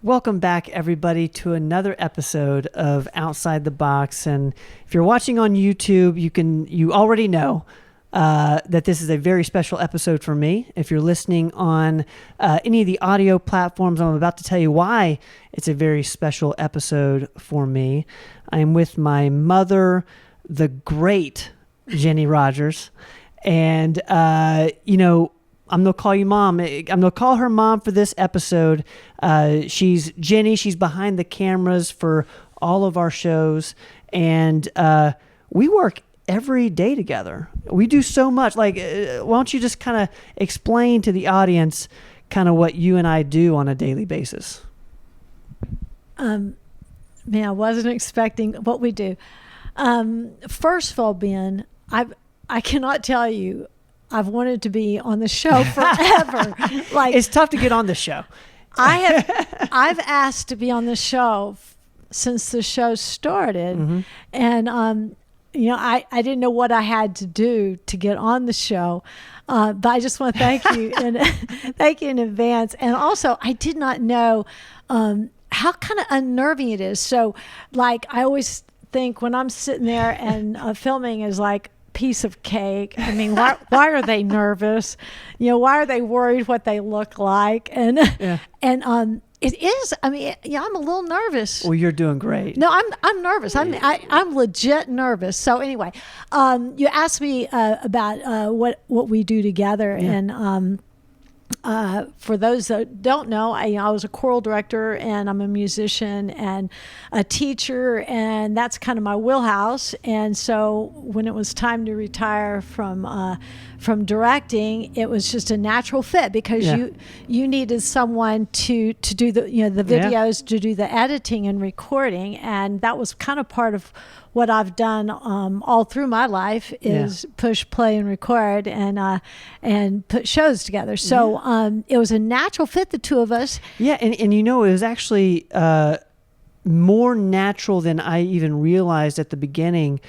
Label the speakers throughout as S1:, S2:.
S1: Welcome back, everybody, to another episode of Outside the Box. And if you're watching on YouTube, you already know that this is a very special episode for me. If you're listening on any of the audio platforms, I'm about to tell you why it's a very special episode for me. I am with my mother, the great Jenny Rogers, and I'm going to call you Mom. I'm going to call her Mom for this episode. She's Jenny. She's behind the cameras for all of our shows. And we work every day together. We do so much. Why don't you just kind of explain to the audience kind of what you and I do on a daily basis?
S2: Man, I wasn't expecting what we do. First of all, Ben, I cannot tell you, I've wanted to be on the show forever.
S1: It's tough to get on the show.
S2: I've asked to be on the show since the show started,
S1: Mm-hmm.
S2: and I didn't know what I had to do to get on the show, but I just want to thank you and thank you in advance. And also, I did not know how kind of unnerving it is. So, I always think when I'm sitting there and filming is like piece of cake. I mean, why are they nervous? Why are they worried what they look like? And it is. I mean, I'm a little nervous.
S1: Well, you're doing great.
S2: No, I'm nervous. I'm legit nervous. So anyway, you asked me about what we do together, and for those that don't know, I was a choral director, and I'm a musician and a teacher, and that's kind of my wheelhouse. And so when it was time to retire from directing, it was just a natural fit because you needed someone to do the videos, to do the editing and recording, and that was kind of part of what I've done all through my life is push, play, and record, and put shows together. So it was a natural fit, the two of us.
S1: Yeah, and it was actually more natural than I even realized at the beginning.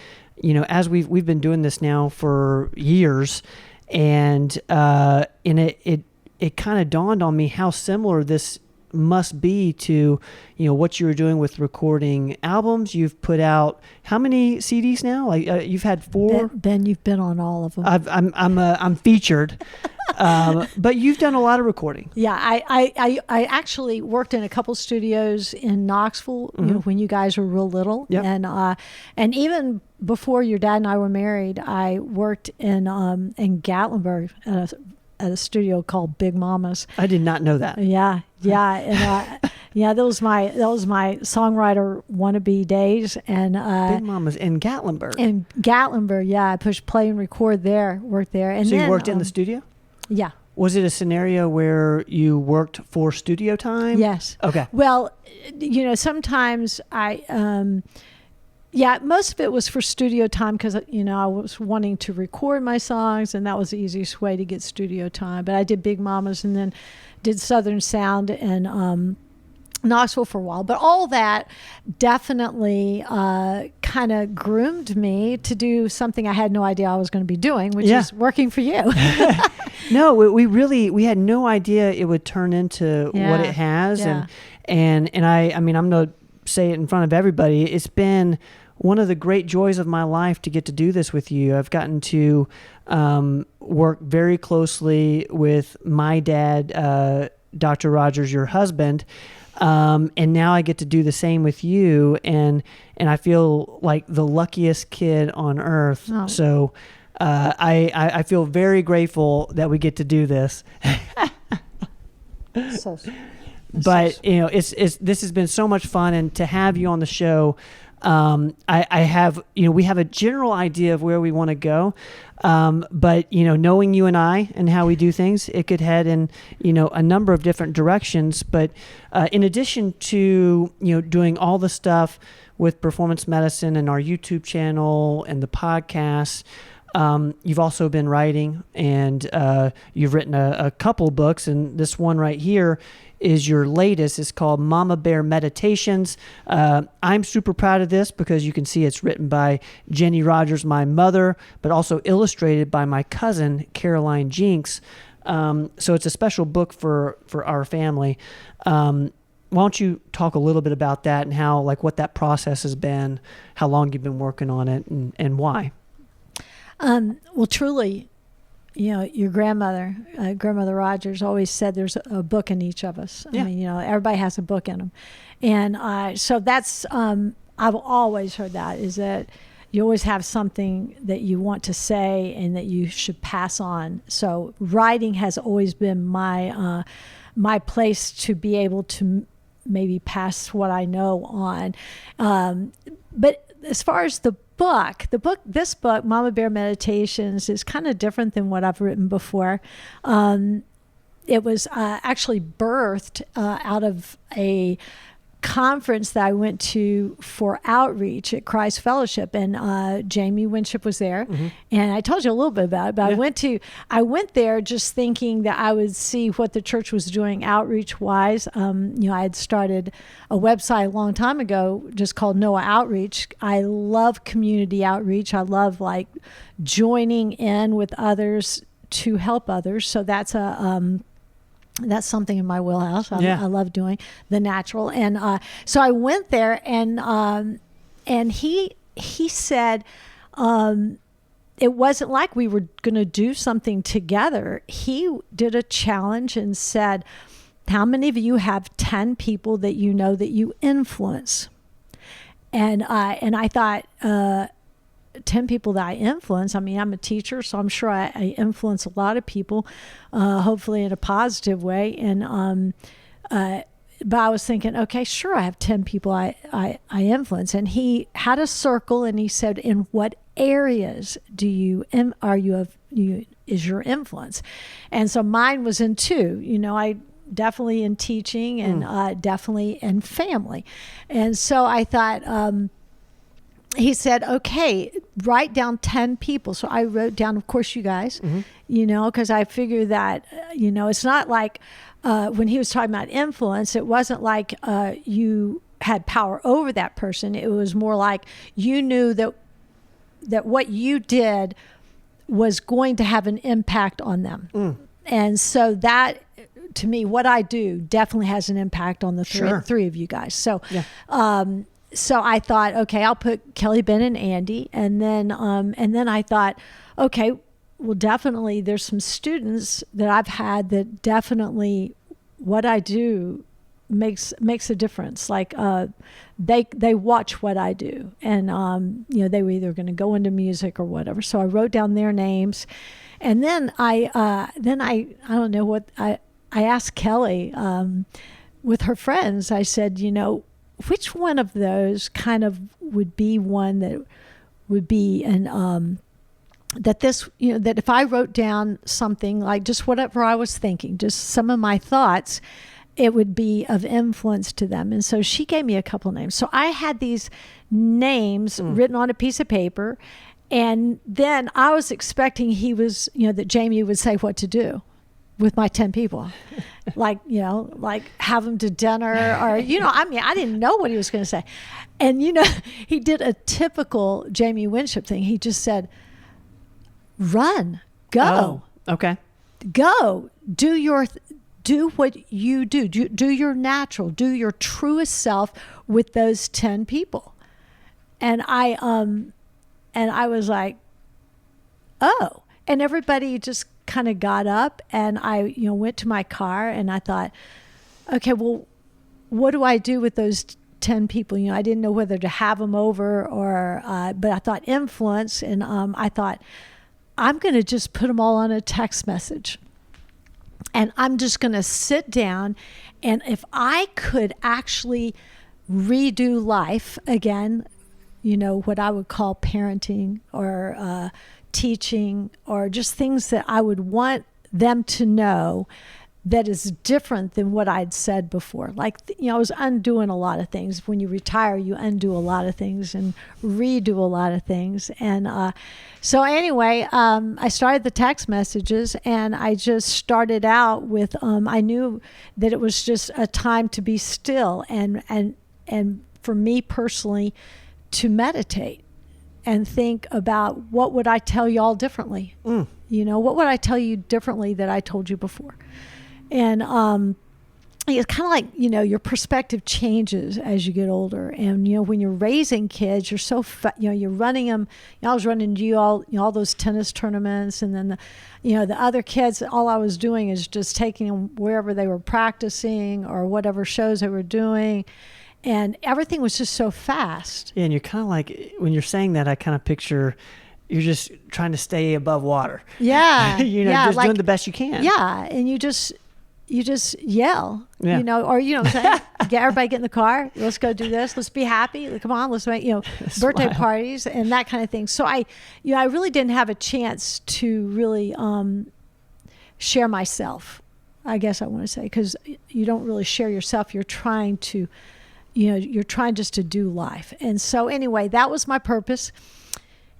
S1: As we've been doing this now for years, and it kind of dawned on me how similar this must be to what you were doing with recording albums. You've put out how many CDs now? You've had 4.
S2: Ben, you've been on all of them.
S1: I'm featured, but you've done a lot of recording.
S2: Yeah, I actually worked in a couple studios in Knoxville.
S1: Mm-hmm.
S2: When you guys were real little,
S1: yep.
S2: And even before your dad and I were married, I worked in Gatlinburg at a studio called Big Mama's.
S1: I did not know that.
S2: Yeah, and that was my songwriter wannabe days. And
S1: Big Mama's in Gatlinburg.
S2: In Gatlinburg, yeah, I pushed play and record there, worked there. And
S1: so
S2: then,
S1: you worked in the studio?
S2: Yeah.
S1: Was it a scenario where you worked for studio time?
S2: Yes.
S1: Okay.
S2: Well, sometimes most of it was for studio time because, I was wanting to record my songs, and that was the easiest way to get studio time. But I did Big Mama's and then did Southern Sound and Knoxville for a while. But all that definitely kind of groomed me to do something I had no idea I was going to be doing, which is working for you.
S1: No, we had no idea it would turn into what it has.
S2: Yeah.
S1: And I'm going to say it in front of everybody. It's been one of the great joys of my life to get to do this with you. I've gotten to work very closely with my dad, Dr. Rogers, your husband, and now I get to do the same with you, and I feel like the luckiest kid on earth. Oh. So I feel very grateful that we get to do this. But this has been so much fun, and to have you on the show, I have we have a general idea of where we want to go, but knowing you and I and how we do things, it could head in a number of different directions. But in addition to doing all the stuff with performance medicine and our YouTube channel and the podcast, you've also been writing, and you've written a couple books, and this one right here is your latest. It's called Momma Bear Meditations. I'm super proud of this because you can see it's written by Jenny Rogers, my mother, but also illustrated by my cousin, Caroline Jinks. So it's a special book for our family. why don't you talk a little bit about that and how, like, what that process has been, how long you've been working on it, and why?
S2: Well, truly, your grandmother, Grandmother Rogers, always said there's a book in each of us.
S1: Yeah.
S2: I mean, everybody has a book in them. And so that's, I've always heard that, is that you always have something that you want to say and that you should pass on. So writing has always been my place to be able to maybe pass what I know on. But as far as this book, Momma Bear Meditations, is kind of different than what I've written before. It was actually birthed out of a conference that I went to for outreach at Christ Fellowship, and Jamie Winship was there.
S1: Mm-hmm.
S2: And I told you a little bit about it, but
S1: Yeah.
S2: I went there just thinking that I would see what the church was doing outreach wise. I had started a website a long time ago just called Noah Outreach. I love community outreach. I love like joining in with others to help others. So that's that's something in my wheelhouse. I love doing the natural. And so I went there, and he said it wasn't like we were going to do something together. He did a challenge and said, how many of you have 10 people that you know that you influence? And I thought, 10 people that I influence. I mean, I'm a teacher, so I'm sure I influence a lot of people, hopefully in a positive way. And but I was thinking, okay, sure, I have 10 people I influence. And he had a circle, and he said, in what areas is your influence? And so mine was in 2. I definitely in teaching, and definitely in family. And so I thought, he said, okay, write down 10 people. So I wrote down, of course, you guys, because I figured that, it's not like when he was talking about influence, it wasn't like you had power over that person. It was more like you knew that what you did was going to have an impact on them. And so that, to me, what I do definitely has an impact on the three of you guys. So, so I thought, okay, I'll put Kelly, Ben, and Andy, and then I thought, okay, well, definitely there's some students that I've had that definitely what I do makes a difference. Like they watch what I do, and they were either going to go into music or whatever. So I wrote down their names, and then I don't know what I asked Kelly with her friends. I said, which one of those kind of would be one that would be that this, that if I wrote down something like just whatever I was thinking, just some of my thoughts, it would be of influence to them. And so she gave me a couple names. So I had these names written on a piece of paper, and then I was expecting that Jamie would say what to do with my 10 people, like have them to dinner, or, I didn't know what he was going to say. And, he did a typical Jamie Winship thing. He just said, run, go.
S1: Oh, okay.
S2: Go, do what you do. Do your natural, do your truest self with those 10 people. And I was like, oh, and everybody just kind of got up, and I went to my car, and I thought, okay, well, what do I do with those 10 people? I didn't know whether to have them over or but I thought influence, and I thought I'm going to just put them all on a text message, and I'm just going to sit down, and if I could actually redo life again, what I would call parenting or teaching, or just things that I would want them to know that is different than what I'd said before. Like, I was undoing a lot of things. When you retire, you undo a lot of things and redo a lot of things. And so anyway, I started the text messages, and I just started out with, I knew that it was just a time to be still, and for me personally, to meditate and think about what would I tell y'all differently? What would I tell you differently that I told you before? And it's kind of like, your perspective changes as you get older. And, when you're raising kids, you're so, you're running them. I was running you all those tennis tournaments. And then, the other kids, all I was doing is just taking them wherever they were practicing or whatever shows they were doing. And everything was just so fast.
S1: Yeah, and you're kind of like, when you're saying that, I kind of picture you're just trying to stay above water.
S2: Yeah.
S1: Just doing the best you can.
S2: Yeah. And you just yell,
S1: yeah.
S2: Or, what I'm saying, get everybody get in the car. Let's go do this. Let's be happy. Come on. Let's make, birthday parties and that kind of thing. So I really didn't have a chance to really share myself, I guess I want to say, because you don't really share yourself. You're trying to, you're trying just to do life. And so anyway, that was my purpose,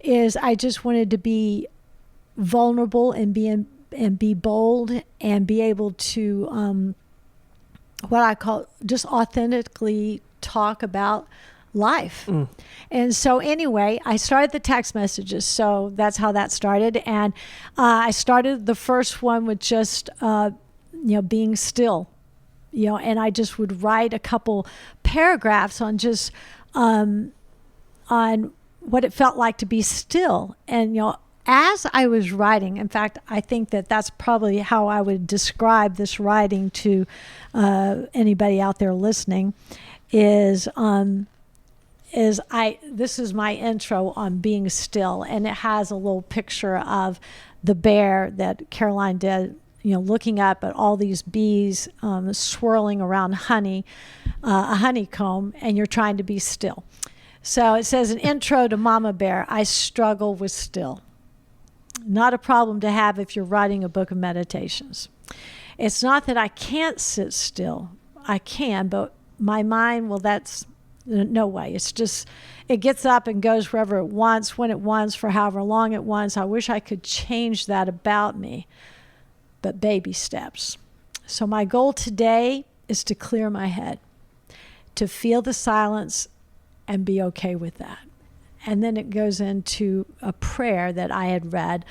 S2: is I just wanted to be vulnerable and be bold and be able to what I call just authentically talk about life. And so anyway, I started the text messages. So that's how that started. And I started the first one with just being still, and I just would write a couple paragraphs on just on what it felt like to be still. And as I was writing, in fact, I think that that's probably how I would describe this writing to anybody out there listening, is this is my intro on being still, and it has a little picture of the bear that Caroline did, looking up at all these bees swirling around honey, a honeycomb, and you're trying to be still. So it says, an intro to Momma Bear. I struggle with still. Not a problem to have if you're writing a book of meditations. It's not that I can't sit still. I can, but my mind, well, that's no way. It's just, it gets up and goes wherever it wants, when it wants, for however long it wants. I wish I could change that about me, but baby steps. So my goal today is to clear my head, to feel the silence and be okay with that. And then it goes into a prayer that I had read.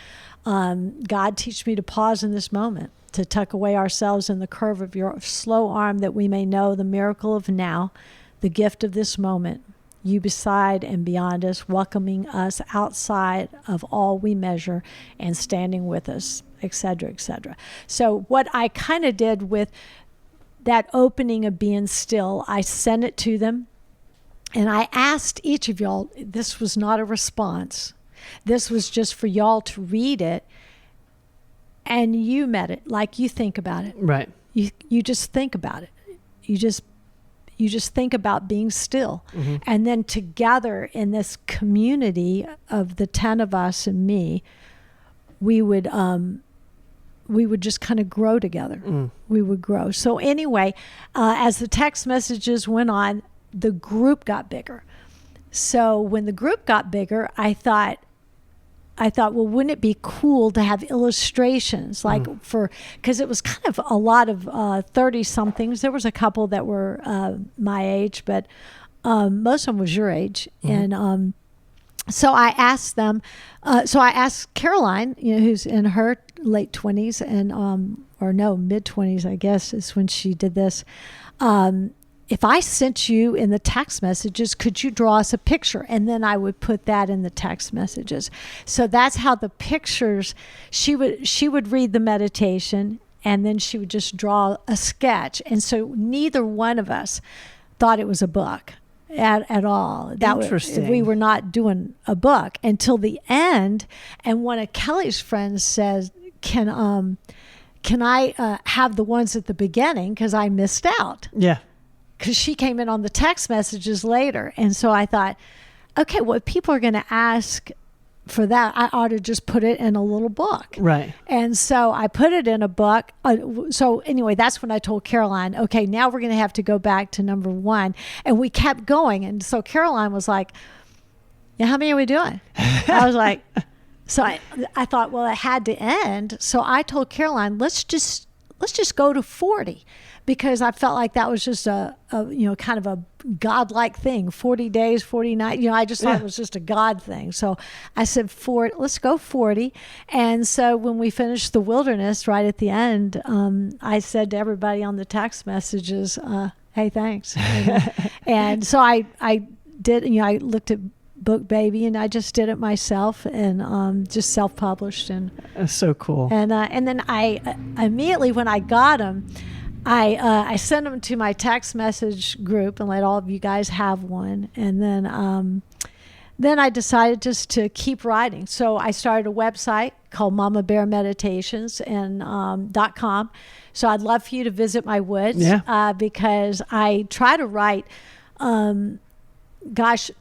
S2: God, teach me to pause in this moment, to tuck away ourselves in the curve of your slow arm, that we may know the miracle of now, the gift of this moment, you beside and beyond us, welcoming us outside of all we measure and standing with us, etc., etc. So what I kind of did with that opening of being still, I sent it to them. And I asked each of y'all, this was not a response. This was just for y'all to read it, and you met it, like you think about it.
S1: Right.
S2: You just think about it. You just think about being still. Mm-hmm. And then together in this community of the 10 of us and me, we would just kind of grow together. We would grow. So anyway, as the text messages went on, the group got bigger. So when the group got bigger, I thought, well, wouldn't it be cool to have illustrations, like because it was kind of a lot of 30-somethings. There was a couple that were my age, but most of them was your age. And so I asked them, so I asked Caroline, who's in her late 20s and, or no, mid 20s, I guess is when she did this. If I sent you in the text messages, could you draw us a picture? And then I would put that in the text messages. So that's how the pictures, she would read the meditation, and then she would just draw a sketch. And so neither one of us thought it was a book at all.
S1: Interesting.
S2: We were not doing a book until the end. And one of Kelly's friends says, can I have the ones at the beginning? Because I missed out.
S1: Yeah.
S2: Because she came in on the text messages later. And so I thought, okay, well, if people are going to ask for that, I ought to just put it in a little book.
S1: Right.
S2: And so I put it in a book. So anyway, that's when I told Caroline, okay, now we're going to have to go back to number 1. And we kept going. And so Caroline was like, yeah, how many are we doing? I was like, so I thought, well, it had to end. So I told Caroline, let's just let's just go to 40, because I felt like that was just a kind of a godlike thing. 40 days, 40 nights. I just thought it was just a God thing. So I said, let's go 40. And so when we finished the wilderness right at the end, I said to everybody on the text messages, hey, thanks. And so I did, I looked at Book Baby, and I just did it myself, and just self-published. And
S1: that's so cool.
S2: And then I immediately, when I got them, I sent them to my text message group and let all of you guys have one. And then I decided just to keep writing. So I started a website called Momma Bear Meditations and .com. So I'd love for you to visit my woods, because I try to write.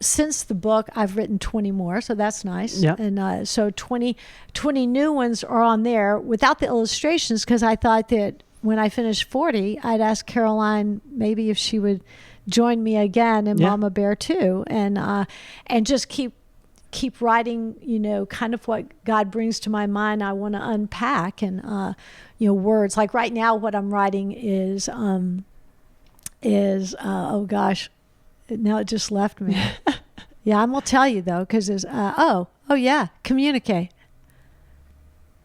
S2: Since the book, I've written 20 more, so that's nice.
S1: Yep.
S2: And so 20 new ones are on there without the illustrations, because I thought that when I finished 40, I'd ask Caroline maybe if she would join me again in Momma Bear 2, and just keep writing, kind of what God brings to my mind. I want to unpack, and words. Like right now, what I'm writing is oh gosh, now it just left me. Yeah, I'm gonna tell you though, because it's communicate.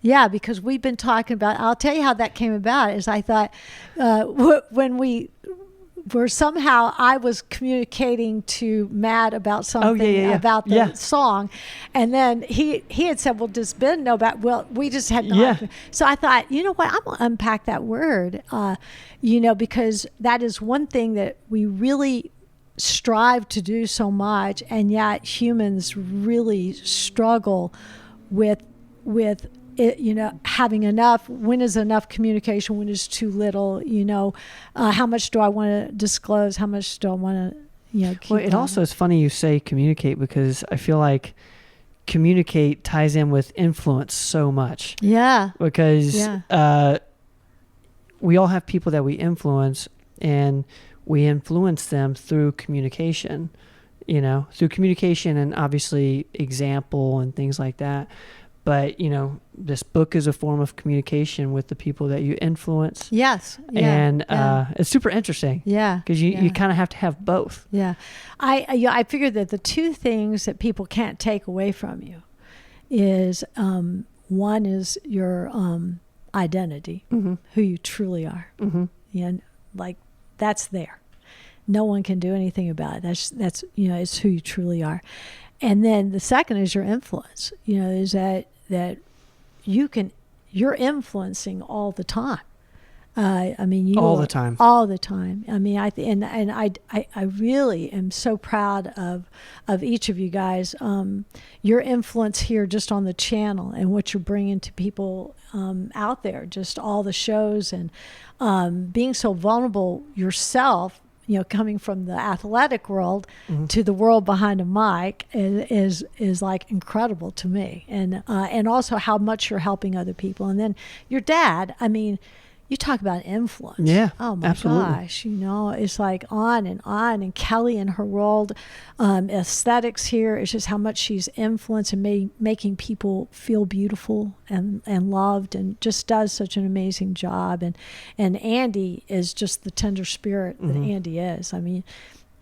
S2: Yeah, because we've been talking about. I'll tell you how that came about. Is I thought when we were somehow I was communicating to Matt about something about the song, and then he had said, "Well, does Ben know about?" Well, we just had not.
S1: Yeah.
S2: So I thought, you know what? I'm gonna unpack that word, because that is one thing that we really strive to do so much, and yet humans really struggle with it, having enough. When is enough communication? When is too little? How much do I want to disclose? How much do I want to, keep
S1: Well, it also is funny you say communicate, because I feel like communicate ties in with influence so much.
S2: Yeah.
S1: Because we all have people that we influence, and we influence them through communication, through communication and obviously example and things like that. But, this book is a form of communication with the people that you influence.
S2: Yes. Yeah,
S1: and it's super interesting.
S2: Yeah.
S1: Because you kind of have to have both.
S2: Yeah. I figured that the two things that people can't take away from you is, one is your identity,
S1: Mm-hmm.
S2: who you truly are.
S1: Mm-hmm.
S2: And that's there. No one can do anything about it. That's it's who you truly are. And then the second is your influence. Is that you're influencing all the time.
S1: All the time.
S2: All the time. I really am so proud of each of you guys. Your influence here, just on the channel, and what you're bringing to people out there. Just all the shows, and being so vulnerable yourself. Coming from the athletic world to the world behind a mic is like incredible to me, and also how much you're helping other people. And then your dad, you talk about influence.
S1: Yeah,
S2: oh my
S1: absolutely.
S2: gosh, it's like on. And Kelly and her world, aesthetics here, is just how much she's influenced and making people feel beautiful and loved, and just does such an amazing job. And Andy is just the tender spirit that Andy is.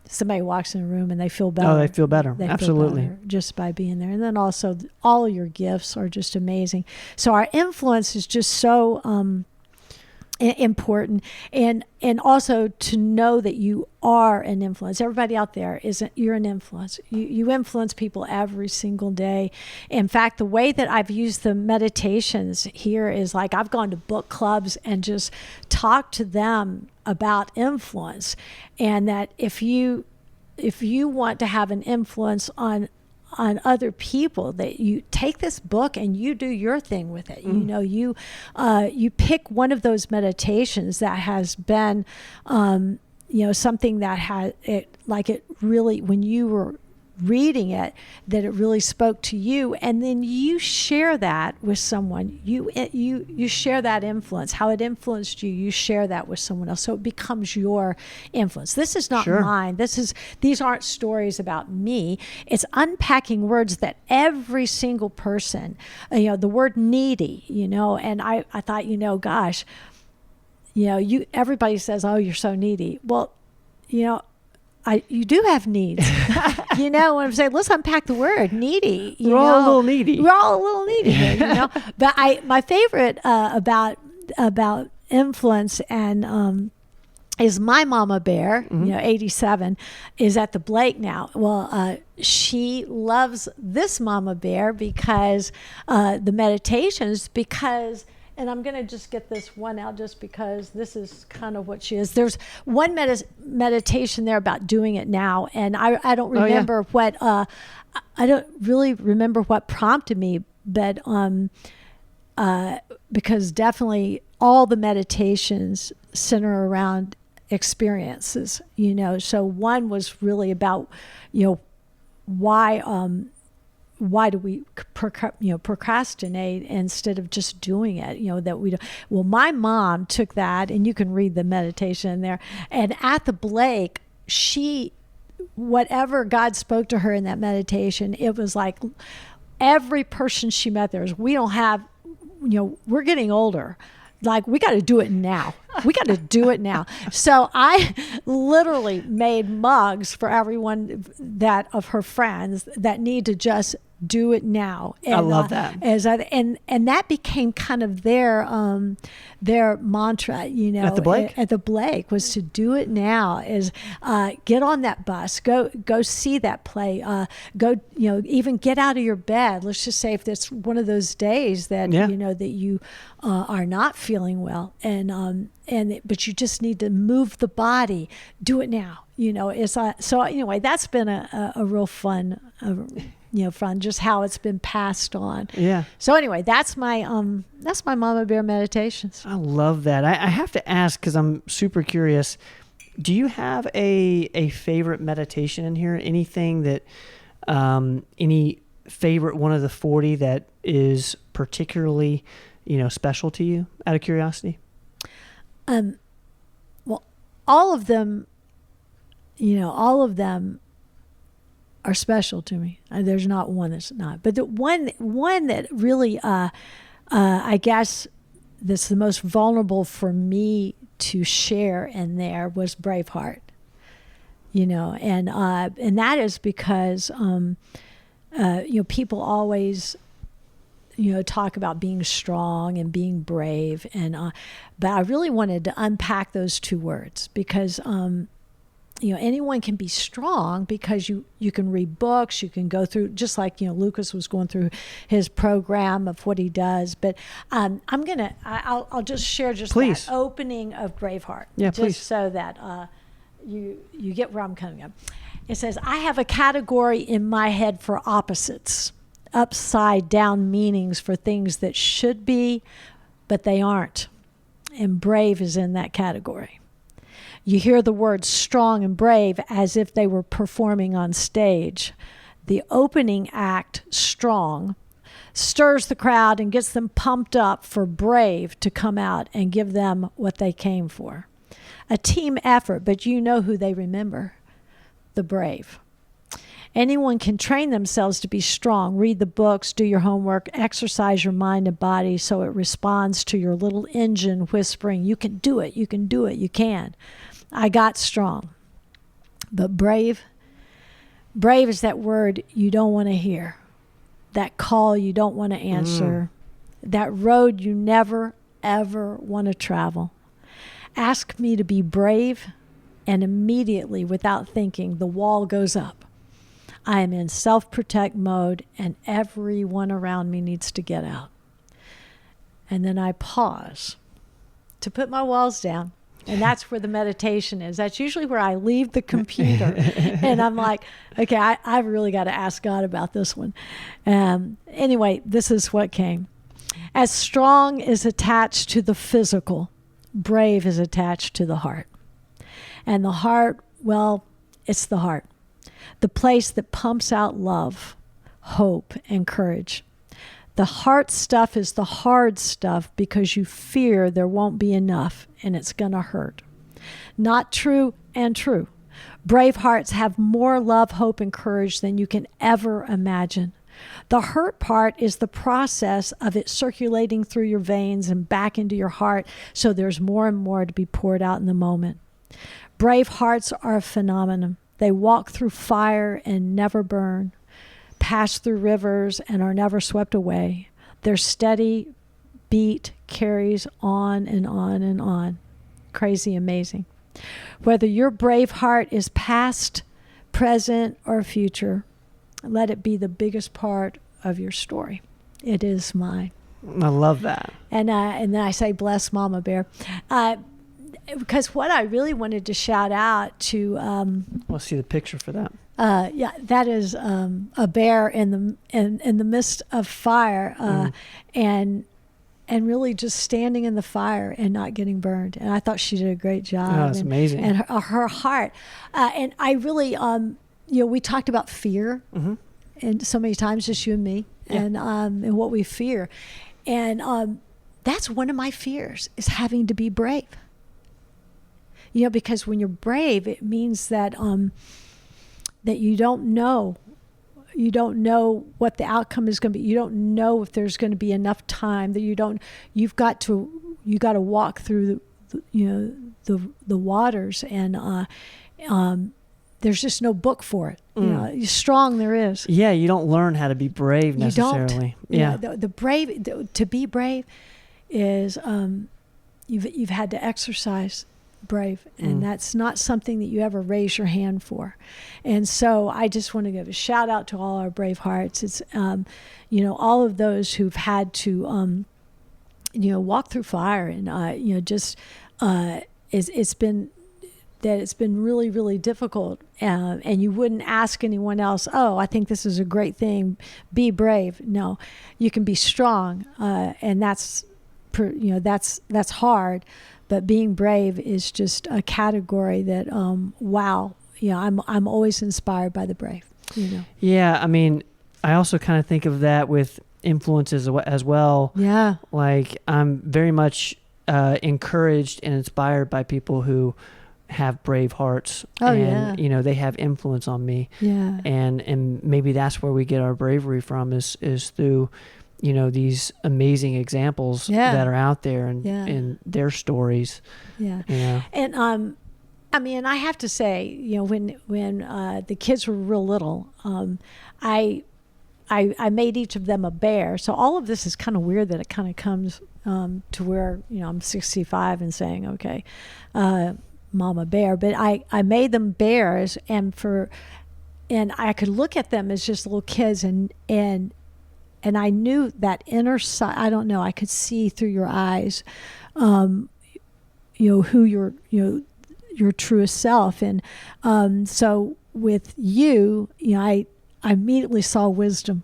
S2: Somebody walks in a room and they feel better.
S1: Oh, they feel better.
S2: They
S1: Absolutely.
S2: feel better just by being there. And then also all of your gifts are just amazing. So our influence is just so important, and also to know that you are an influence. Everybody out there you're an influence. You influence people every single day. In fact, the way that I've used the meditations here is like I've gone to book clubs and just talked to them about influence, and that if you want to have an influence on other people, that you take this book and you do your thing with it. You pick one of those meditations that has been something that had it really, when you were reading it, that it really spoke to you, and then you share that with someone. You share that influence, how it influenced you. You share that with someone else, so it becomes your influence. This is not mine. These aren't stories about me. It's unpacking words that every single person, the word needy, and I thought, gosh, everybody says, "Oh, you're so needy." Well, you do have needs. When I'm saying, let's unpack the word needy.
S1: We're all a little needy.
S2: We're all a little needy here, But my favorite about influence and is my Momma Bear, 87, is at the Blake now. Well, she loves this Momma Bear because the meditations, and I'm going to just get this one out just because this is kind of what she is. There's one meditation there about doing it now. And I don't remember what, I don't really remember what prompted me, but because definitely all the meditations center around experiences, So one was really about, why do we procrastinate instead of just doing it? That we don't. Well, my mom took that, and you can read the meditation in there. And at the Blake, whatever God spoke to her in that meditation, it was like every person she met there is, we don't have, we're getting older. Like, we got to do it now. We got to do it now. So I literally made mugs for everyone of her friends that need to just do it now. And,
S1: I love that.
S2: And that became kind of their mantra,
S1: At the Blake?
S2: At the Blake was to do it now, is get on that bus, go see that play, go, even get out of your bed. Let's just say if it's one of those days that, that you are not feeling well but you just need to move the body, do it now. So anyway, that's been a real fun, fun, just how it's been passed on.
S1: Yeah.
S2: So anyway, that's my Momma Bear Meditations.
S1: I love that. I have to ask, because I'm super curious, do you have a favorite meditation in here? Anything that, any favorite one of the 40 that is particularly, special to you, out of curiosity?
S2: Well, all of them are special to me. There's not one that's not. But the one that really, I guess, that's the most vulnerable for me to share in there was Braveheart. And that is because, people always, talk about being strong and being brave, but I really wanted to unpack those two words because, anyone can be strong because you can read books, you can go through, just like, Lucas was going through his program of what he does. But I'll just share
S1: Please.
S2: that opening of Braveheart.
S1: Yeah,
S2: just
S1: please.
S2: so that you get where I'm coming up. It says, I have a category in my head for opposites, upside down meanings for things that should be, but they aren't. And brave is in that category. You hear the words strong and brave as if they were performing on stage. The opening act, strong, stirs the crowd and gets them pumped up for brave to come out and give them what they came for. A team effort, but you know who they remember, the brave. Anyone can train themselves to be strong. Read the books, do your homework, exercise your mind and body so it responds to your little engine whispering, you can do it, you can do it, you can. I got strong. But brave is that word you don't want to hear, that call you don't want to answer, that road you never, ever want to travel. Ask me to be brave, and immediately, without thinking, the wall goes up. I am in self-protect mode, and everyone around me needs to get out. And then I pause to put my walls down. And that's where the meditation is. That's usually where I leave the computer. And I'm like, okay, I've really got to ask God about this one. Anyway, this is what came. As strong is attached to the physical, brave is attached to the heart. And the heart, well, it's the heart. The place that pumps out love, hope, and courage. The heart stuff is the hard stuff because you fear there won't be enough and it's going to hurt. Not true and true. Brave hearts have more love, hope, and courage than you can ever imagine. The hurt part is the process of it circulating through your veins and back into your heart, so there's more and more to be poured out in the moment. Brave hearts are a phenomenon. They walk through fire and never burn, pass through rivers and are never swept away. Their steady beat carries on and on and on. Crazy amazing. Whether your brave heart is past, present, or future, let it be the biggest part of your story. It is mine.
S1: I love that.
S2: And then I say, bless Momma Bear. Because what I really wanted to shout out to...
S1: We'll see the picture for that.
S2: Yeah, that is a bear in the midst of fire, and really just standing in the fire and not getting burned. And I thought she did a great job.
S1: Oh, that's amazing.
S2: And her heart. And I really, we talked about fear, and so many times, just you and me, and what we fear, and that's one of my fears, is having to be brave. Because when you're brave, it means that that you don't know what the outcome is going to be. You don't know if there's going to be enough time, that you've got to walk through the waters, and there's just no book for it. Strong there is.
S1: Yeah, you don't learn how to be brave necessarily.
S2: Yeah. To be brave is you've had to exercise brave, and that's not something that you ever raise your hand for. And so I just want to give a shout out to all our brave hearts. It's all of those who've had to walk through fire, and it's been really, really difficult, and you wouldn't ask anyone else, oh, I think this is a great thing, be brave. No, you can be strong, and that's hard. But being brave is just a category that, wow, I'm always inspired by the brave.
S1: Yeah, I mean, I also kind of think of that with influences as well.
S2: Yeah.
S1: Like, I'm very much encouraged and inspired by people who have brave hearts.
S2: Oh,
S1: and,
S2: yeah.
S1: They have influence on me.
S2: Yeah.
S1: And maybe that's where we get our bravery from, is through these amazing examples that are out there, and their stories.
S2: Yeah. And I have to say, when the kids were real little, I made each of them a bear. So all of this is kind of weird that it kind of comes to where I'm 65 and saying, okay, Momma Bear. But I made them bears, and I could look at them as just little kids, and I knew that inner side. I don't know. I could see through your eyes, who your truest self. And so with you, I immediately saw wisdom,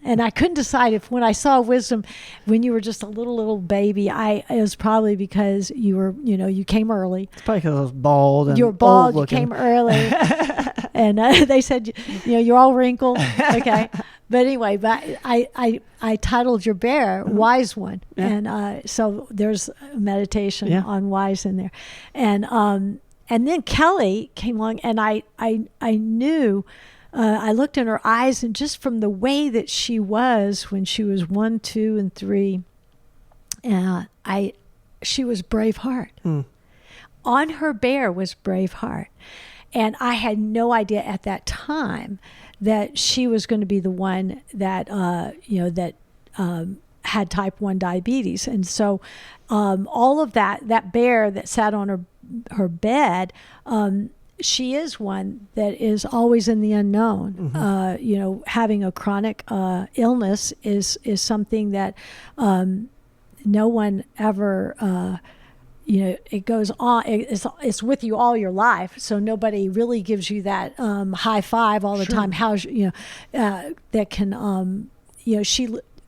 S2: and I couldn't decide if when I saw wisdom, when you were just a little baby, it was probably because you were, you came early.
S1: It's probably because I was bald and
S2: you were bald.
S1: old-looking.
S2: You came early, and they said, you're all wrinkled. Okay. But anyway, I titled your bear Wise One. Yeah. And so there's a meditation on wise in there. And then Kelly came along, and I knew, I looked in her eyes, and just from the way that she was when she was 1, 2, and 3, she was Braveheart. On her bear was Braveheart. And I had no idea at that time that she was going to be the one that had type 1 diabetes. And so all of that bear that sat on her bed, she is one that is always in the unknown. Having a chronic illness is something that no one ever it goes on. It's with you all your life. So nobody really gives you that high five all the time. How's that can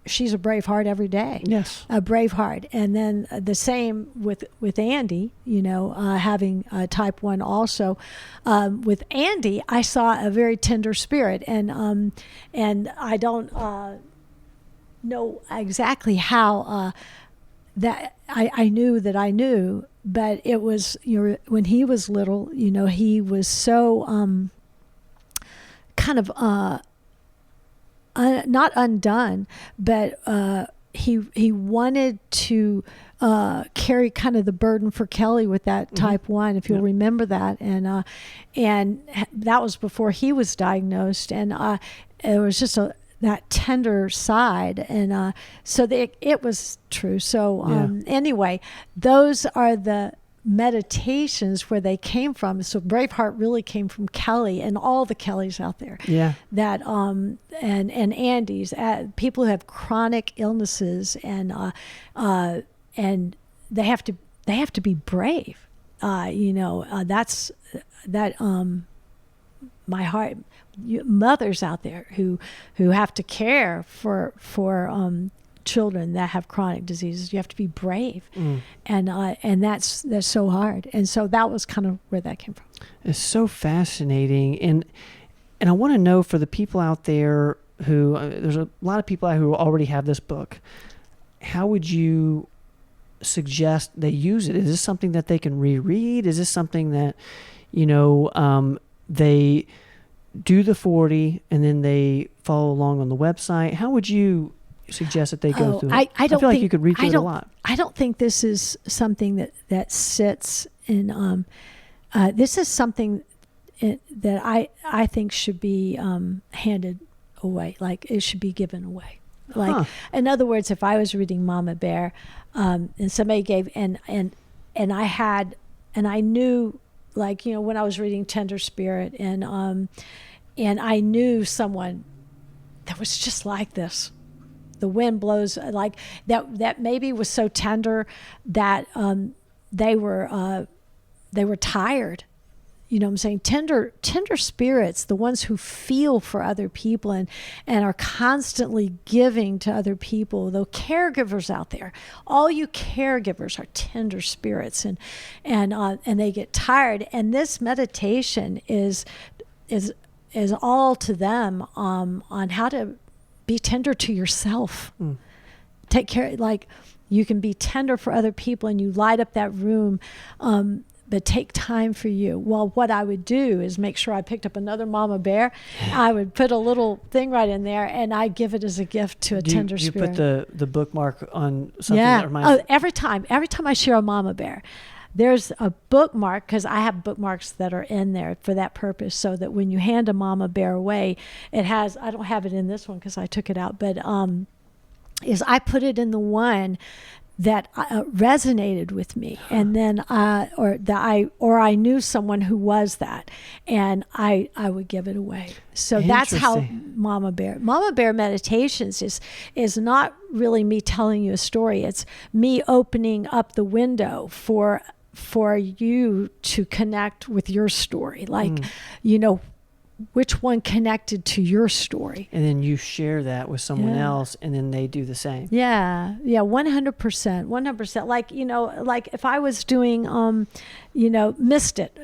S2: she's a brave heart every day.
S1: Yes,
S2: a brave heart. And then the same with Andy. Having type 1 also. With Andy, I saw a very tender spirit, and I don't know exactly how. That I knew that I knew, but it was, when he was little, he was so kind of not undone, but he wanted to carry kind of the burden for Kelly with that type 1, if you'll remember that, and that was before he was diagnosed, and it was just that tender side, and so it was true. So anyway, those are the meditations where they came from. So Braveheart really came from Kelly and all the Kellys out there.
S1: Yeah.
S2: That and Andy's, people who have chronic illnesses, and they have to be brave. That's my heart. Mothers out there who have to care for children that have chronic diseases. You have to be brave, and that's so hard. And so that was kind of where that came from.
S1: It's so fascinating, and I want to know, for the people out there who there's a lot of people who already have this book, how would you suggest they use it? Is this something that they can reread? Is this something that they do the 40 and then they follow along on the website? How would you suggest that they go through it?
S2: I don't
S1: feel
S2: think,
S1: like you could read through it a lot.
S2: I don't think this is something that sits in. This is something that I think should be handed away. Like, it should be given away. Like, in other words, if I was reading Momma Bear, and somebody gave and I knew, like, when I was reading Tender Spirit, and I knew someone that was just like this. The wind blows, like that maybe was so tender that they were tired. You know what I'm saying? Tender spirits, the ones who feel for other people and are constantly giving to other people. The caregivers out there, all you caregivers are tender spirits, and they get tired. And this meditation is all to them on how to be tender to yourself. Take care, like, you can be tender for other people and you light up that room, but take time for you. Well, what I would do is make sure I picked up another Momma Bear. I would put a little thing right in there, and I give it as a gift to a tender spirit.
S1: Do you put the bookmark on something that reminds
S2: you? Every time I share a Momma Bear, there's a bookmark, because I have bookmarks that are in there for that purpose, so that when you hand a Momma Bear away, it has, I don't have it in this one because I took it out, but is I put it in the one that resonated with me, and then or I knew someone who was that, and I would give it away. So that's how Momma Bear Meditations is not really me telling you a story. It's me opening up the window for you to connect with your story, like which one connected to your story, and
S1: then you share that with someone else, and then they do the same.
S2: 100%. Like if I was doing missed it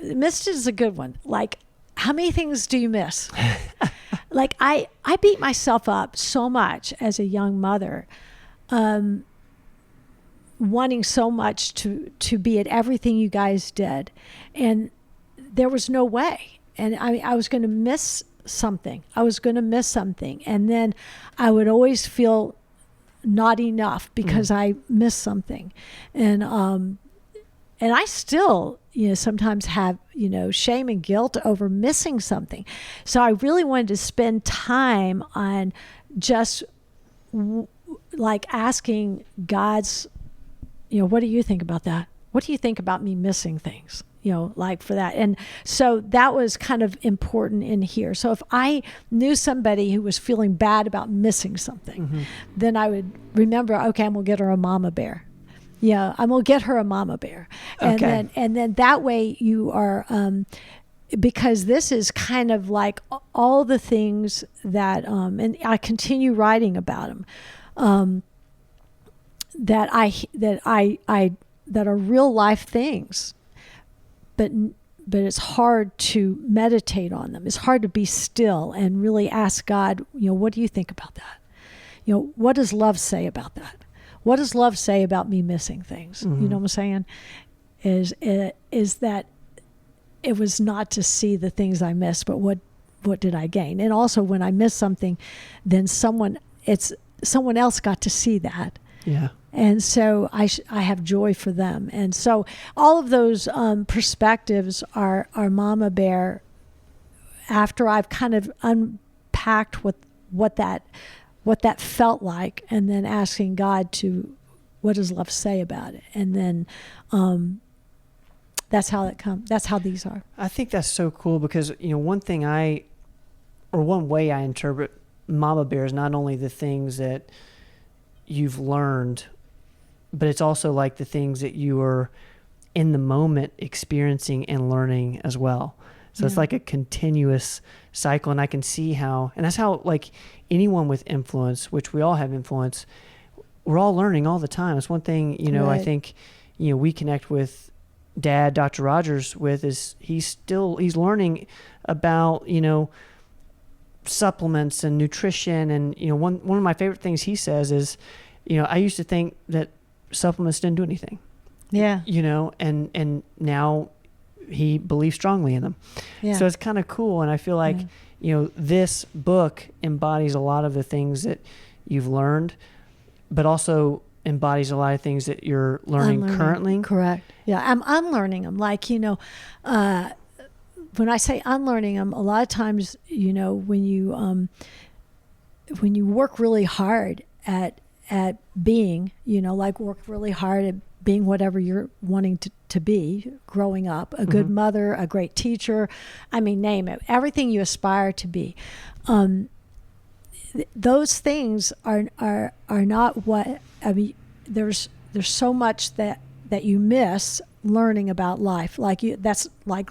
S2: is a good one. Like, how many things do you miss? Like, I beat myself up so much as a young mother, wanting so much to be at everything you guys did, and there was no way. And I was going to miss something. And then I would always feel not enough because I missed something. And I still, sometimes have, shame and guilt over missing something. So I really wanted to spend time on just like asking God's, what do you think about that? What do you think about me missing things? Like, for that. And so that was kind of important in here. So if I knew somebody who was feeling bad about missing something, then I would remember, okay, I'm going to get her a Momma Bear. Yeah, I'm going to get her a Momma Bear.
S1: Okay.
S2: And then that way you are, because this is kind of like all the things that, and I continue writing about them, that are real life things. But it's hard to meditate on them. It's hard to be still and really ask God, what do you think about that? What does love say about that? What does love say about me missing things? You know what I'm saying? Is that it was not to see the things I missed, but what did I gain? And also when I miss something, then someone else got to see that.
S1: Yeah.
S2: And so I have joy for them. And so all of those perspectives are Momma Bear, after I've kind of unpacked what that felt like, and then asking God to, what does love say about it? And then that's how it comes. That's how these are.
S1: I think that's so cool because, one way I interpret Momma Bear is not only the things that you've learned, but it's also like the things that you are in the moment experiencing and learning as well. So it's like a continuous cycle, and I can see how, and that's how, like, anyone with influence, which we all have influence, we're all learning all the time. It's one thing, I think, we connect with Dad, Dr. Rogers, with, is he's learning about, supplements and nutrition. And, one of my favorite things he says is, I used to think that supplements didn't do anything.
S2: Yeah.
S1: And now he believes strongly in them.
S2: Yeah.
S1: So it's kind of cool. And I feel like, this book embodies a lot of the things that you've learned, but also embodies a lot of things that you're learning currently.
S2: Correct. Yeah. I'm unlearning them. Like, when I say unlearning them, a lot of times, when you work really hard at being, like work really hard at being whatever you're wanting to be growing up, a good mother, a great teacher, name it, everything you aspire to be. Those things are not what, there's so much that you miss learning about life. That's like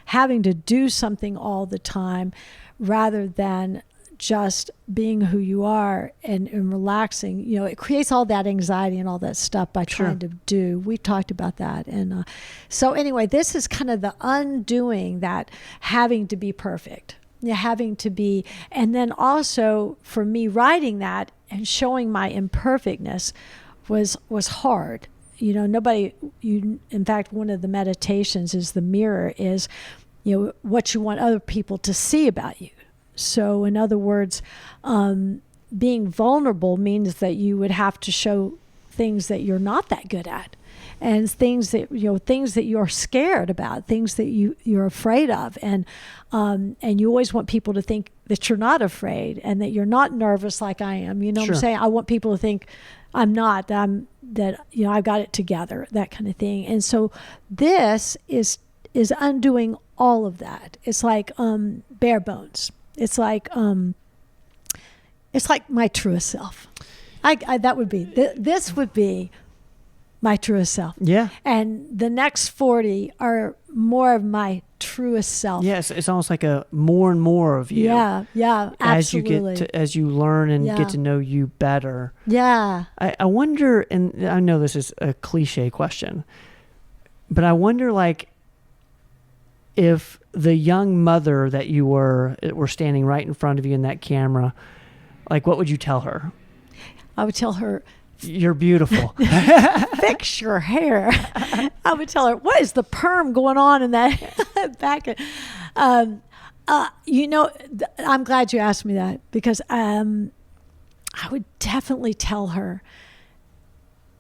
S2: having to do something all the time rather than just being who you are and relaxing. It creates all that anxiety and all that stuff by trying to do. We've talked about that. And so anyway, this is kind of the undoing that having to be perfect. Having to be, and then also for me writing that and showing my imperfectness was hard. In fact, one of the meditations is the mirror is, what you want other people to see about you. So in other words, being vulnerable means that you would have to show things that you're not that good at, and things that you're scared about, things that you're afraid of, and you always want people to think that you're not afraid and that you're not nervous like I am. What I'm saying? I want people to think I'm not, that I've got it together, that kind of thing. And so this is undoing all of that. It's like bare bones. It's like my truest self. That would be this would be my truest self.
S1: Yeah.
S2: And the next 40 are more of my truest self.
S1: Yes, it's almost like a more and more of you.
S2: Yeah, absolutely.
S1: As you learn and get to know you better.
S2: Yeah.
S1: I wonder, and I know this is a cliche question, but I wonder, like, if the young mother that you were standing right in front of you in that camera, like, what would you tell her?
S2: I would tell her,
S1: you're beautiful.
S2: Fix your hair. I would tell her, what is the perm going on in that back? I'm glad you asked me that, because I would definitely tell her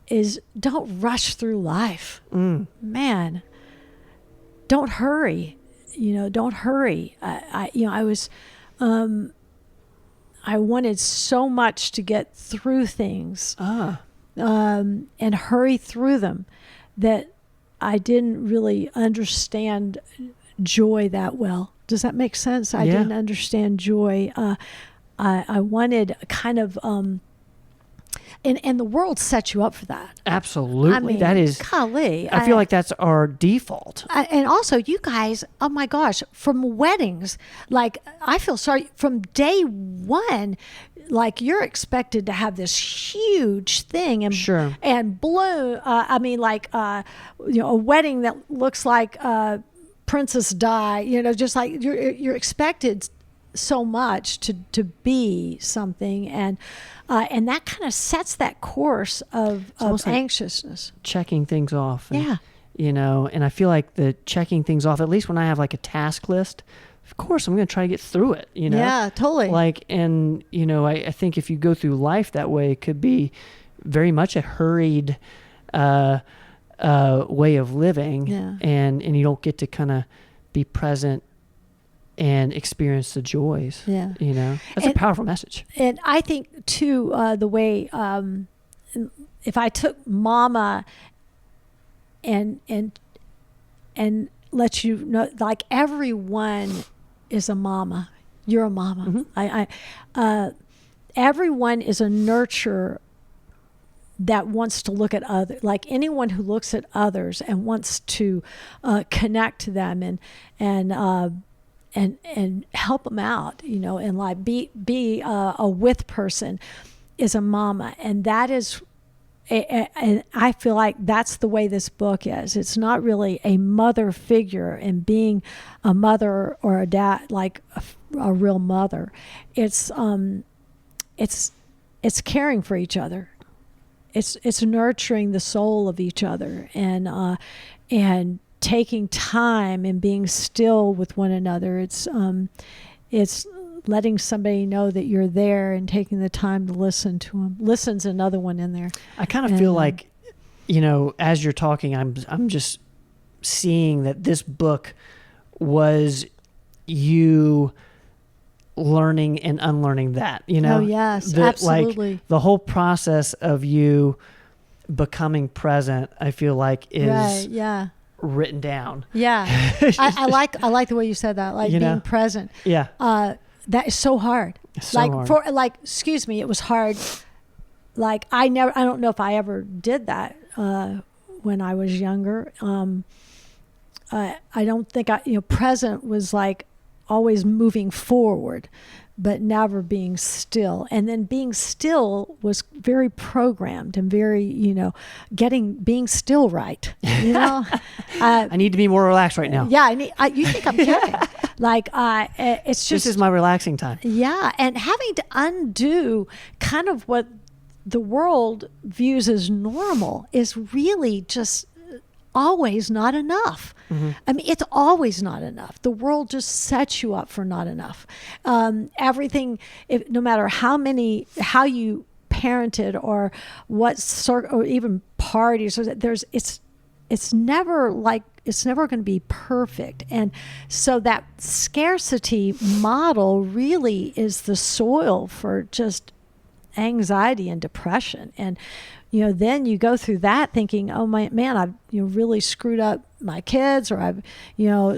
S2: is don't rush through life. Man, don't hurry. Don't hurry. I wanted so much to get through things and hurry through them that I didn't really understand joy that well. Does that make sense? I didn't understand joy. I wanted kind of, and the world sets you up for that.
S1: Absolutely. That is,
S2: golly.
S1: I feel like that's our default.
S2: And also, you guys, oh my gosh, from weddings, like, I feel sorry, from day one, like, you're expected to have this huge thing and bloom. A wedding that looks like Princess Di, just like you're expected so much to be something, and that kind of sets that course of anxiousness.
S1: Like checking things off.
S2: And,
S1: and I feel like the checking things off, at least when I have like a task list of course I'm going to try to get through it,
S2: Yeah, totally.
S1: Like, and, I think if you go through life that way, it could be very much a hurried way of living.
S2: Yeah.
S1: And you don't get to kind of be present and experience the joys.
S2: Yeah.
S1: That's a powerful message.
S2: And I think too, the way, if I took Mama and let you know, like everyone is a mama. You're a mama.
S1: Mm-hmm.
S2: Everyone is a nurturer that wants to look at others, like anyone who looks at others and wants to connect to them and help them out, and like be a with person is a mama. And that is, and I feel like that's the way this book is. It's not really a mother figure and being a mother or a dad, like a real mother. It's caring for each other. It's nurturing the soul of each other and taking time and being still with one another. It's letting somebody know that you're there and taking the time to listen to them. Listen's another one in there.
S1: I kind of feel like, as you're talking, I'm just seeing that this book was you learning and unlearning that,
S2: Oh, yes, absolutely.
S1: Like the whole process of you becoming present, I feel like is
S2: right, yeah.
S1: written down.
S2: Yeah. I like the way you said that, like being present.
S1: Yeah.
S2: That is so hard.
S1: It's so hard.
S2: Excuse me, it was hard. Like I don't know if I ever did that when I was younger. I don't think present was like always moving forward, but never being still. And then being still was very programmed and very, being still right.
S1: I need to be more relaxed right now.
S2: Yeah, you think I'm kidding? Like, it's just...
S1: This is my relaxing time.
S2: Yeah, and having to undo kind of what the world views as normal is really just always not enough. Mm-hmm. I mean, it's always not enough. The world just sets you up for not enough. Everything, no matter how you parented or what or even parties, it's never going to be perfect. And so that scarcity model really is the soil for just anxiety and depression. And then you go through that thinking, oh man, I've really screwed up my kids, or I've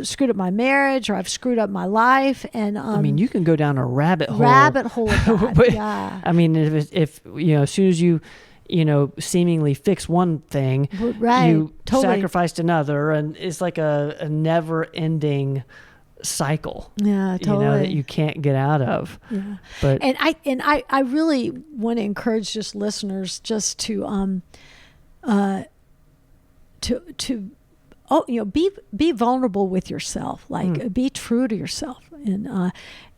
S2: screwed up my marriage, or I've screwed up my life. And
S1: I mean, you can go down a rabbit hole.
S2: Of that.
S1: But,
S2: yeah.
S1: I mean, if as soon as you seemingly fix one thing,
S2: right,
S1: you
S2: totally.
S1: sacrificed another, and it's like a never-ending cycle.
S2: Yeah, totally.
S1: That you can't get out of.
S2: Yeah,
S1: but
S2: I really want to encourage just listeners just to be vulnerable with yourself, like be true to yourself,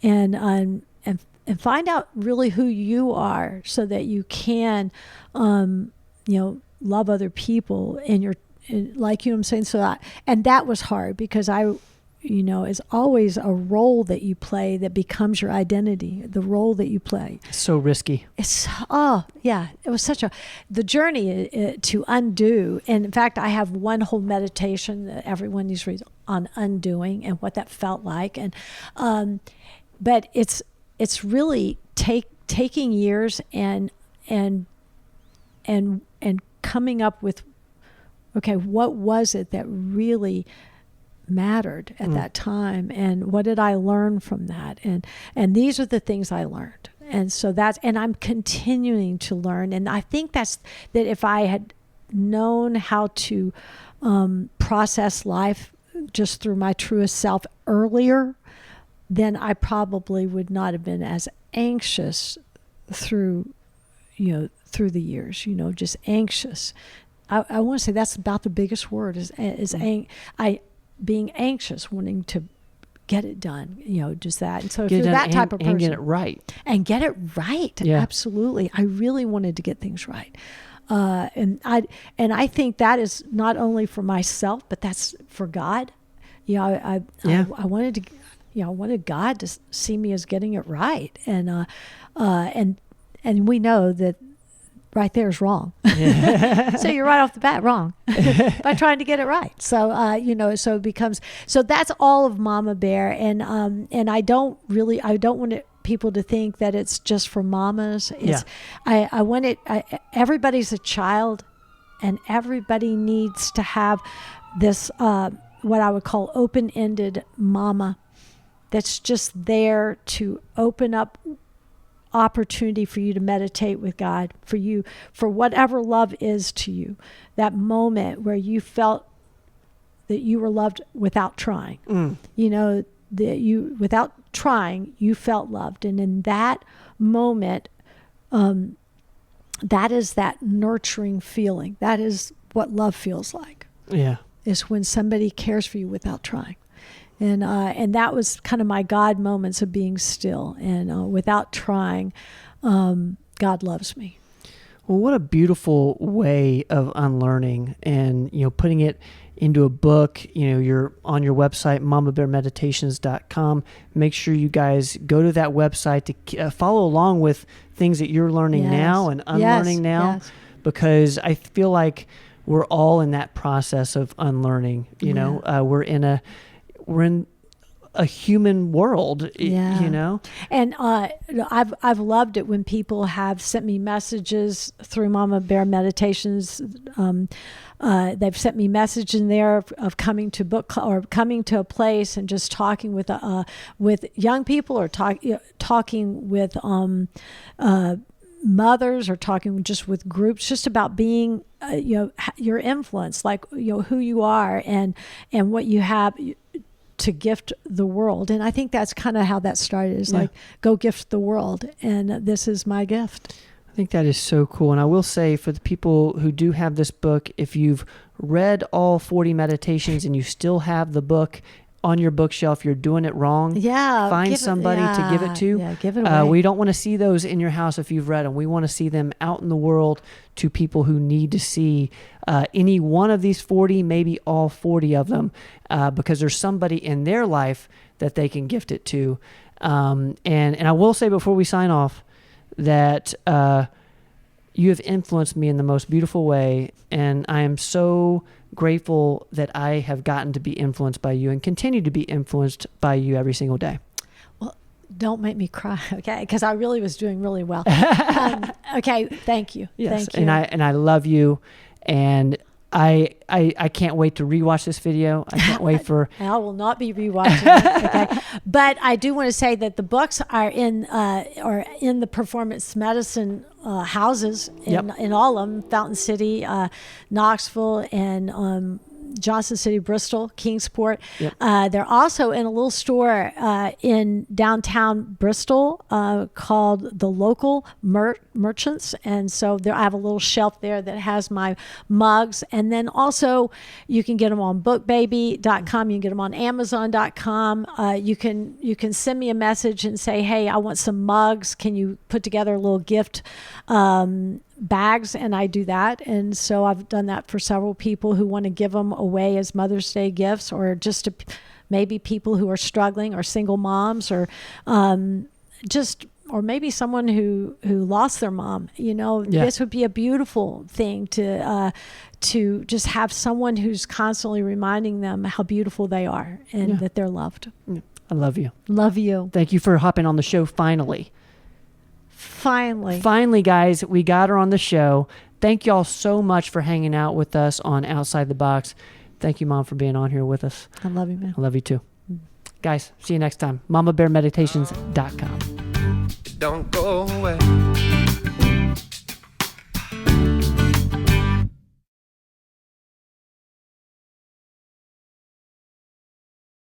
S2: and find out really who you are, so that you can love other people like I'm saying. So and that was hard because is always a role that you play that becomes your identity, the role that you play.
S1: So risky.
S2: It was the journey to undo. And in fact, I have one whole meditation that everyone needs to read on undoing and what that felt like. And, but it's really taking years and coming up with, okay, what was it that really mattered at that time, and what did I learn from that, and these are the things I learned, and so and I'm continuing to learn. And I think that if I had known how to process life just through my truest self earlier, then I probably would not have been as anxious through the years, just anxious. I want to say that's about the biggest word is being anxious, wanting to get it done, just that. And so if you're that type of person,
S1: and get it right,
S2: yeah. Absolutely. I really wanted to get things right, and I think that is not only for myself, but that's for God. I wanted to. I wanted God to see me as getting it right. And we know that right there is wrong. So you're right off the bat wrong by trying to get it right. So, so it becomes, so that's all of Momma Bear. And I don't want people to think that it's just for mamas. It's, I want it, everybody's a child, and everybody needs to have this, what I would call open-ended mama that's just there to open up opportunity for you to meditate with God, for whatever love is to you, that moment where you felt that you were loved without trying. That you, without trying, you felt loved. And in that moment, that is that nurturing feeling. That is what love feels like.
S1: Yeah.
S2: Is when somebody cares for you without trying. And that was kind of my God moments of being still. And without trying, God loves me.
S1: Well, what a beautiful way of unlearning, and putting it into a book. You're on your website, mommabearmeditations.com. Make sure you guys go to that website to follow along with things that you're learning now and unlearning now, because I feel like we're all in that process of unlearning. We're in a human world,
S2: And I've loved it when people have sent me messages through Momma Bear Meditations. They've sent me message in there of coming to book or coming to a place and just talking with young people, or talking with mothers, or talking just with groups, just about being your influence, like who you are and what you have to gift the world. And I think that's kind of how that started, is like, go gift the world. And this is my gift.
S1: I think that is so cool. And I will say, for the people who do have this book, if you've read all 40 meditations and you still have the book on your bookshelf, you're doing it wrong. Find somebody to give it to.
S2: Yeah, give it away.
S1: We don't want to see those in your house if you've read them. We want to see them out in the world to people who need to see any one of these 40, maybe all 40 of them, because there's somebody in their life that they can gift it to. And I will say before we sign off that you have influenced me in the most beautiful way, and I am so grateful that I have gotten to be influenced by you and continue to be influenced by you every single day.
S2: Well, don't make me cry, okay? Because I really was doing really well. Okay, thank you.
S1: Yes,
S2: thank you.
S1: And I love you, and I can't wait to rewatch this video. I can't wait for...
S2: I will not be rewatching it, okay? But I do want to say that the books are in the performance medicine houses in all of them: Fountain City, Knoxville, and Johnson City, Bristol, Kingsport. They're also in a little store in downtown Bristol called The Local Merchants. And so I have a little shelf there that has my mugs. And then also you can get them on bookbaby.com. You can get them on amazon.com. You can send me a message and say, hey, I want some mugs. Can you put together a little gift bags? And I do that. And so I've done that for several people who want to give them away as Mother's Day gifts, or just to maybe people who are struggling, or single moms, or or maybe someone who lost their mom. This would be a beautiful thing to just have someone who's constantly reminding them how beautiful they are and that they're loved.
S1: I love you.
S2: Love you.
S1: Thank you for hopping on the show finally. Finally, guys, we got her on the show. Thank y'all so much for hanging out with us on Outside the Box. Thank you, Mom, for being on here with us.
S2: I love you, man.
S1: I love you too. Guys, see you next time. MommaBearMeditations.com.
S3: Don't go away.